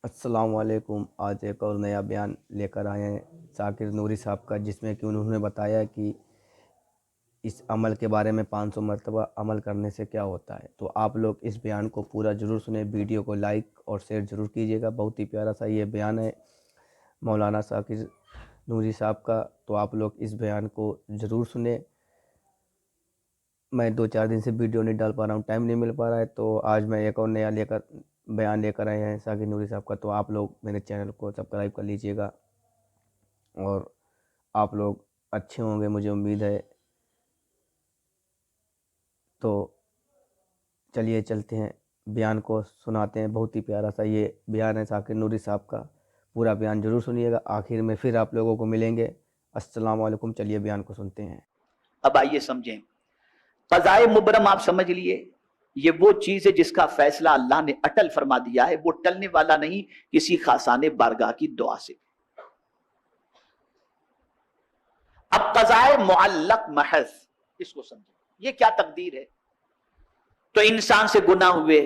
अस्सलाम वालेकुम। आज एक और नया बयान लेकर आए हैं साकिर नूरी साहब का, जिसमें कि उन्होंने बताया कि इस अमल के बारे में 500 मरतबा अमल करने से क्या होता है। तो आप लोग इस बयान को पूरा ज़रूर सुने, वीडियो को लाइक और शेयर ज़रूर कीजिएगा। बहुत ही प्यारा सा ये बयान है मौलाना साकिर नूरी साहब का। तो आप लोग इस बयान को ज़रूर सुने। मैं 2-4 दिन से वीडियो नहीं डाल पा रहा हूँ, टाइम नहीं मिल पा रहा है, तो आज मैं एक और नया बयान लेकर आए हैं साकिर नूरी साहब का। तो आप लोग मेरे चैनल को सब्सक्राइब कर लीजिएगा और आप लोग अच्छे होंगे, मुझे उम्मीद है। तो चलिए चलते हैं, बयान को सुनाते हैं। बहुत ही प्यारा सा ये बयान है साकिर नूरी साहब का। पूरा बयान ज़रूर सुनिएगा। आखिर में फिर आप लोगों को मिलेंगे। अस्सलाम वालेकुम। चलिए बयान को सुनते हैं। अब आइए समझें, क़ज़ाए मुबरम आप समझ लिए, ये वो चीज है जिसका फैसला अल्लाह ने अटल फरमा दिया है, वो टलने वाला नहीं किसी खासाने बारगाह की दुआ से। अब क़ज़ाए मुअल्लक़ महज़, इसको समझें, ये क्या तकदीर है। तो इंसान से गुनाह हुए,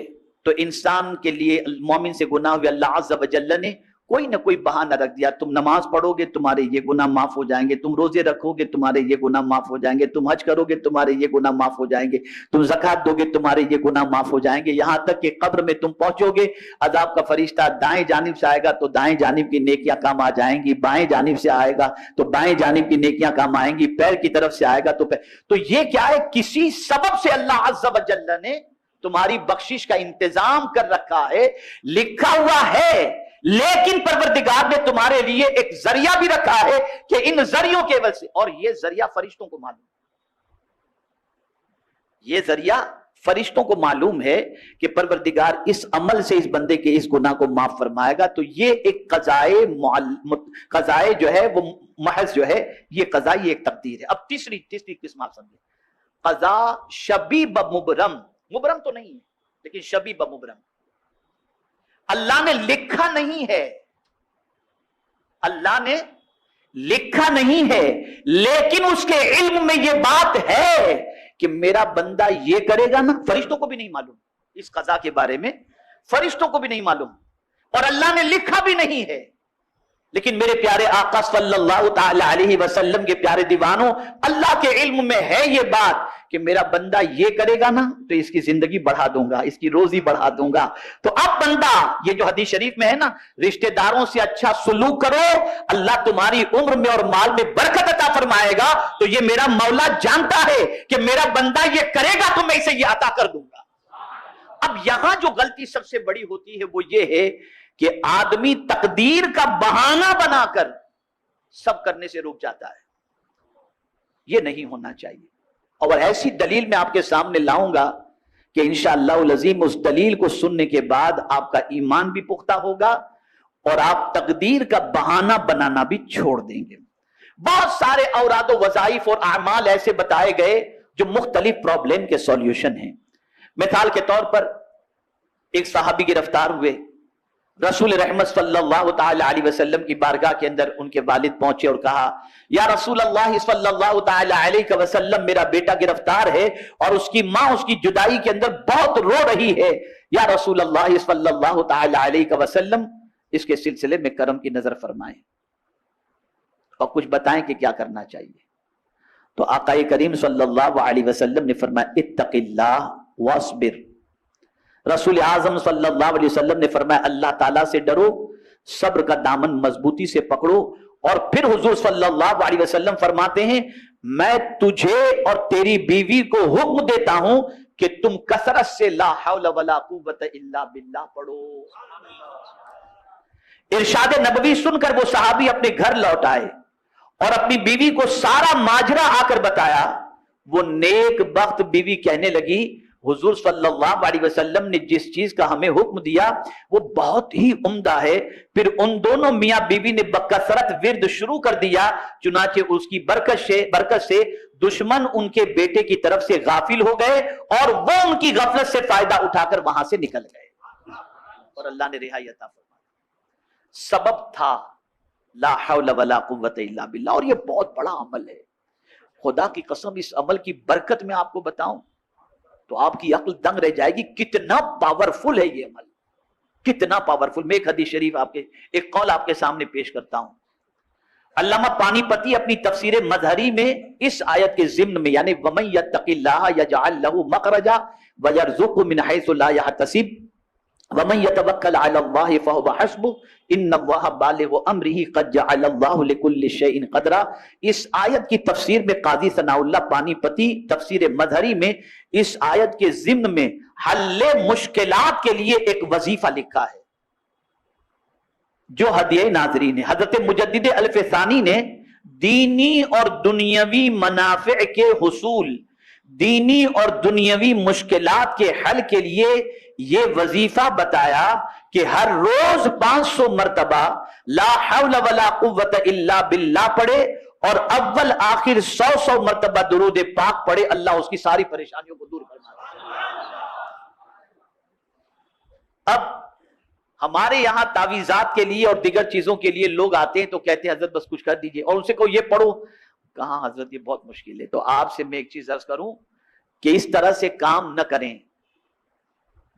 तो इंसान के लिए, मोमिन से गुनाह हुए, अल्लाह अज़्ज़ व जल्ल ने कोई ना कोई बहाना रख दिया। तुम नमाज पढ़ोगे तुम्हारे ये गुनाह माफ हो जाएंगे, तुम रोजे रखोगे तुम्हारे ये गुनाह माफ हो जाएंगे, तुम हज करोगे तुम्हारे ये गुनाह माफ हो जाएंगे, तुम ज़कात दोगे तुम्हारे ये गुनाह माफ हो जाएंगे। यहां तक कि कब्र में तुम पहुंचोगे, अज़ाब का फरिश्ता दाएं जानिब से आएगा तो दाएं जानिब की नेकियां काम आ जाएंगी, बाएं जानिब से आएगा तो बाएं जानिब की नेकियां काम आएंगी, पैर की तरफ से आएगा तो पैर। तो ये क्या है, किसी सबब से अल्लाह अज़्ज़ व जल्ल ने तुम्हारी बख्शिश का इंतजाम कर रखा है, लिखा हुआ है। लेकिन परवरदिगार ने तुम्हारे लिए एक जरिया भी रखा है कि इन जरियों के वजह से, और ये जरिया फरिश्तों को मालूम, ये जरिया फरिश्तों को मालूम है कि परवरदिगार इस अमल से इस बंदे के इस गुनाह को माफ फरमाएगा। तो ये एक क़ज़ाए जो है वो महज जो है, ये क़ज़ा, ये एक तकदीर है। अब तीसरी किस्म आप समझे, क़ज़ा शबीब मुबरम। मुबरम तो नहीं है लेकिन शबीब मुबरम, अल्लाह ने लिखा नहीं है, अल्लाह ने लिखा नहीं है, लेकिन उसके इल्म में यह बात है कि मेरा बंदा ये करेगा ना। फरिश्तों को भी नहीं मालूम, इस क़ज़ा के बारे में फरिश्तों को भी नहीं मालूम, और अल्लाह ने लिखा भी नहीं है। लेकिन मेरे प्यारे आका सल्लल्लाहु ताला अलैहि वसल्लम के प्यारे दीवानों, अल्लाह के इल्म में है ये बात कि मेरा बंदा ये करेगा ना तो इसकी जिंदगी बढ़ा दूंगा, इसकी रोजी बढ़ा दूंगा। तो अब बंदा, ये जो हदीस शरीफ में है ना, रिश्तेदारों से अच्छा सुलूक करो, अल्लाह तुम्हारी उम्र में और माल में बरकत अता फरमाएगा। तो ये मेरा मौला जानता है कि मेरा बंदा ये करेगा तो मैं इसे ये अता कर दूंगा। अब यहां जो गलती सबसे बड़ी होती है वो ये है कि आदमी तकदीर का बहाना बनाकर सब करने से रुक जाता है। यह नहीं होना चाहिए। और ऐसी दलील मैं आपके सामने लाऊंगा कि इंशाअल्लाह अज़ीम उस दलील को सुनने के बाद आपका ईमान भी पुख्ता होगा और आप तकदीर का बहाना बनाना भी छोड़ देंगे। बहुत सारे औराद वज़ाइफ और अमाल ऐसे बताए गए जो मुख्तलिफ प्रॉब्लम के सॉल्यूशन हैं। मिसाल के तौर पर एक सहाबी गिरफ्तार हुए, रसूल रहमत सल्लल्लाहु ताला अलैहि वसल्लम की बारगाह के अंदर उनके वालिद पहुंचे और कहा, या रसूल अल्लाह सल्लल्लाहु ताला अलैहि वसल्लम, मेरा बेटा गिरफ्तार है और उसकी मां उसकी जुदाई के अंदर बहुत रो रही है। या रसूल अल्लाह सल्लल्लाहु ताला अलैहि वसल्लम, इसके सिलसिले में करम की नजर फरमाएं और कुछ बताएं कि क्या करना चाहिए। तो आका करीम सल्लल्लाहु अलैहि वसल्लम ने फरमाया, इत्तक़िल्लाह वस्बिर। रसूल आजम सल्लल्लाहु अलैहि वसल्लम ने फरमाया, अल्लाह ताला से डरो, सब्र का दामन मजबूती से पकड़ो। और फिर हुजूर सल्लल्लाहु अलैहि वसल्लम फरमाते हैं, मैं तुझे और तेरी बीवी को हुक्म देता हूं कि तुम कसरत से ला हौला वला कुव्वत इल्ला बिल्लाह पढ़ो। इरशाद नबवी सुनकर वो सहाबी अपने घर लौट आए और अपनी बीवी को सारा माजरा आकर बताया। वो नेक बख्त बीवी कहने लगी, हुजूर सल्लल्लाहु अलैहि वसल्लम ने जिस चीज का हमें हुक्म दिया वो बहुत ही उम्दा है। फिर उन दोनों मियां बीवी ने बकसरत विर्द शुरू कर दिया। चुनाचे उसकी बरकत से दुश्मन उनके बेटे की तरफ से गाफिल हो गए और वो उनकी गफलत से फायदा उठाकर वहां से निकल गए और अल्लाह ने रिहाई अता फरमाई। सबब था ला हौला वला कुव्वत इल्ला बिल्लाह। और ये बहुत बड़ा अमल है, खुदा की कसम, इस अमल की बरकत में आपको बताऊं तो आपकी अक्ल दंग रह जाएगी। कितना पावरफुल है ये अमल, کتنا پاورفل. میں ایک حدیث شریف ایک قول آپ کے سامنے پیش کرتا ہوں. علامہ پانی پتی اپنی تفسیر مظہری میں اس آیت کے ضمن میں یعنی وَمَن يَتَّقِ اللَّهَ يَجْعَل لَّهُ مَخْرَجًا وَيَرْزُقْهُ مِنْ حَيْثُ لَا يَحْتَسِبُ وَمَن يَتَوَكَّلْ عَلَى اللَّهِ فَهُوَ حَسْبُهُ إِنَّ اللَّهَ بَالِغُ أَمْرِهِ قَدْ جَعَلَ اللَّهُ لِكُلِّ شَيْءٍ قَدْرًا. اس آیت کی تفسیر میں قاضی ثناء اللہ پانی پتی تفسیر مظہری میں اس آیت کے ضمن میں حل مشکلات کے لیے ایک وظیفہ لکھا ہے جو ہدیہ ناظرین ہے. حضرت مجدد الف ثانی نے دینی اور دنیاوی منافع کے حصول، دینی اور دنیاوی مشکلات کے حل کے لیے یہ وظیفہ بتایا کہ ہر روز 500 مرتبہ لا حول ولا قوت الا باللہ پڑھے اور اول آخر 100 مرتبہ درود پاک پڑھے. اللہ اس کی ساری پریشانیوں کو دور کرنا. اب ہمارے یہاں تعویذات کے لیے اور دیگر چیزوں کے لیے لوگ آتے ہیں تو کہتے ہیں حضرت بس کچھ کر دیجئے، اور ان سے کو یہ پڑھو. کہاں حضرت یہ بہت مشکل ہے. تو آپ سے میں ایک چیز عرض کروں کہ اس طرح سے کام نہ کریں.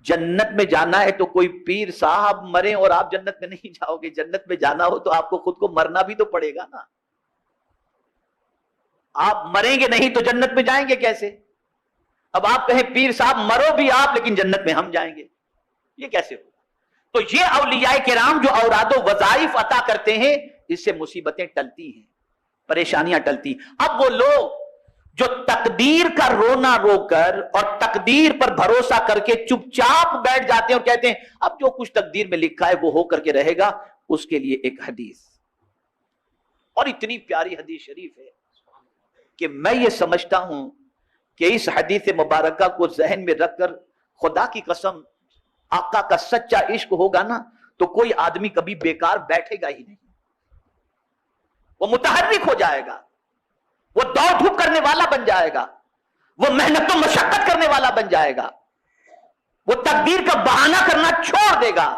جنت میں جانا ہے تو کوئی پیر صاحب مرے اور آپ جنت میں نہیں جاؤ گے. جنت میں جانا ہو تو آپ کو خود کو مرنا بھی تو پڑے گا نا. آپ مریں گے نہیں تو جنت میں جائیں گے کیسے؟ اب آپ کہیں پیر صاحب مرو بھی آپ لیکن جنت میں ہم جائیں گے، یہ کیسے ہو؟ تو یہ اولیاء کرام جو اوراد و وظائف عطا کرتے ہیں اس سے مصیبتیں ٹلتی ہیں، پریشانیاں ٹلتی. اب وہ لوگ جو تقدیر کا رونا رو کر اور تقدیر پر بھروسہ کر کے چپ چاپ بیٹھ جاتے ہیں اور کہتے ہیں اب جو کچھ تقدیر میں لکھا ہے وہ ہو کر کے رہے گا، اس کے لیے ایک حدیث، اور اتنی پیاری حدیث شریف ہے کہ میں یہ سمجھتا ہوں کہ اس حدیث مبارکہ کو ذہن میں رکھ کر خدا کی قسم آقا کا سچا عشق ہوگا نا تو کوئی آدمی کبھی بیکار بیٹھے گا ہی نہیں. وہ متحرک ہو جائے گا، وہ دوڑ دھوپ کرنے والا بن جائے گا، وہ محنت و مشقت کرنے والا بن جائے گا، وہ تقدیر کا بہانہ کرنا چھوڑ دے گا.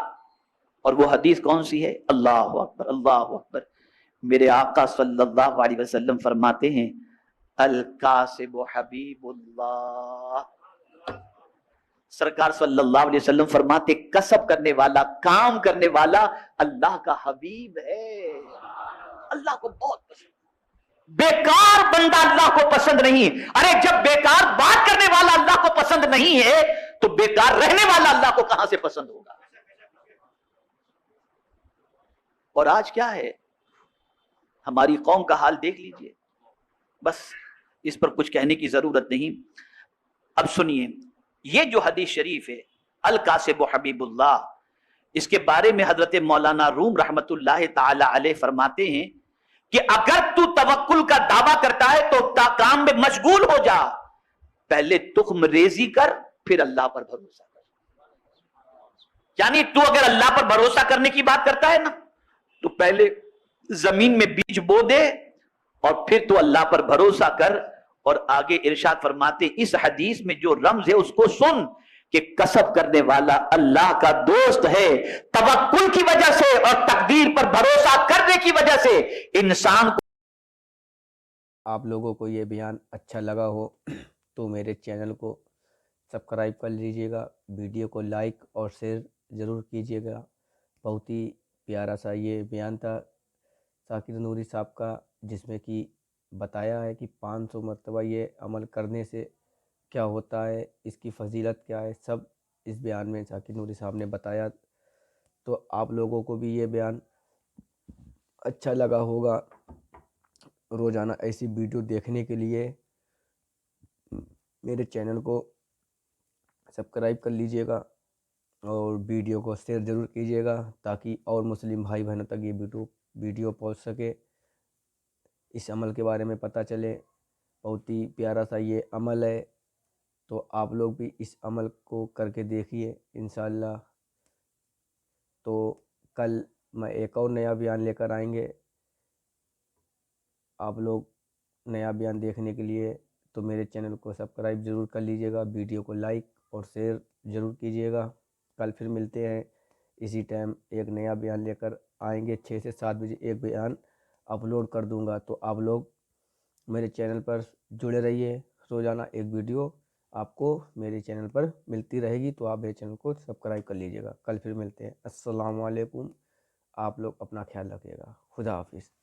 اور وہ حدیث کون سی ہے؟ اللہ اکبر اللہ اکبر. میرے آقا صلی اللہ علیہ وسلم فرماتے ہیں الکاسب حبیب اللہ. سرکار صلی اللہ علیہ وسلم فرماتے کسب کرنے والا، کام کرنے والا اللہ کا حبیب ہے، اللہ کو بہت پسند. بیکار بندہ اللہ کو پسند نہیں. ارے جب بیکار بات کرنے والا اللہ کو پسند نہیں ہے تو بیکار رہنے والا اللہ کو کہاں سے پسند ہوگا؟ اور آج کیا ہے ہماری قوم کا حال دیکھ لیجئے. بس اس پر کچھ کہنے کی ضرورت نہیں. اب سنیے یہ جو حدیث شریف ہے الکاسب حبیب اللہ، اس کے بارے میں حضرت مولانا روم رحمت اللہ تعالی علیہ فرماتے ہیں کہ اگر تو توکل کا دعویٰ کرتا ہے تو کام میں مشغول ہو جا، پہلے تخم ریزی کر پھر اللہ پر بھروسہ کر. یعنی تو اگر اللہ پر بھروسہ کرنے کی بات کرتا ہے نا تو پہلے زمین میں بیج بو دے اور پھر تو اللہ پر بھروسہ کر. اور آگے ارشاد فرماتے اس حدیث میں جو رمز ہے اس کو سن کہ کسب کرنے والا اللہ کا دوست ہے. توکل کی وجہ سے اور تقدیر پر بھروسہ کرنے کی وجہ سے انسان کو. آپ لوگوں کو یہ بیان اچھا لگا ہو تو میرے چینل کو سبسکرائب کر لیجئے گا، ویڈیو کو لائک اور شیئر ضرور کیجئے گا. بہت ہی پیارا سا یہ بیان تھا ذاکر نوری صاحب کا، جس میں کہ بتایا ہے کہ 500 مرتبہ یہ عمل کرنے سے کیا ہوتا ہے، اس کی فضیلت کیا ہے، سب اس بیان میں ذاکر نوری صاحب نے بتایا. تو آپ لوگوں کو بھی یہ بیان اچھا لگا ہوگا. روزانہ ایسی ویڈیو دیکھنے کے لیے میرے چینل کو سبسکرائب کر لیجئے گا اور ویڈیو کو شیئر ضرور کیجئے گا تاکہ اور مسلم بھائی بہنوں تک یہ ویڈیو پہنچ سکے، اس عمل کے بارے میں پتہ چلے. بہت ہی پیارا سا یہ عمل ہے، تو آپ لوگ بھی اس عمل کو کر کے دیکھیے انشاءاللہ. تو کل میں ایک اور نیا بیان لے کر آئیں گے. آپ لوگ نیا بیان دیکھنے کے لیے تو میرے چینل کو سبسکرائب ضرور کر لیجئے گا، ویڈیو کو لائک اور شیئر ضرور کیجئے گا. کل پھر ملتے ہیں اسی ٹائم، ایک نیا بیان لے کر آئیں گے. 6 سے 7 بجے ایک بیان اپلوڈ کر دوں گا، تو آپ لوگ میرے چینل پر جڑے رہیے. روزانہ ایک ویڈیو آپ کو میرے چینل پر ملتی رہے گی، تو آپ میرے چینل کو سبسکرائب کر لیجیے گا۔ کل پھر ملتے ہیں۔ السلام علیکم۔ آپ لوگ اپنا خیال رکھیے گا۔ خدا حافظ۔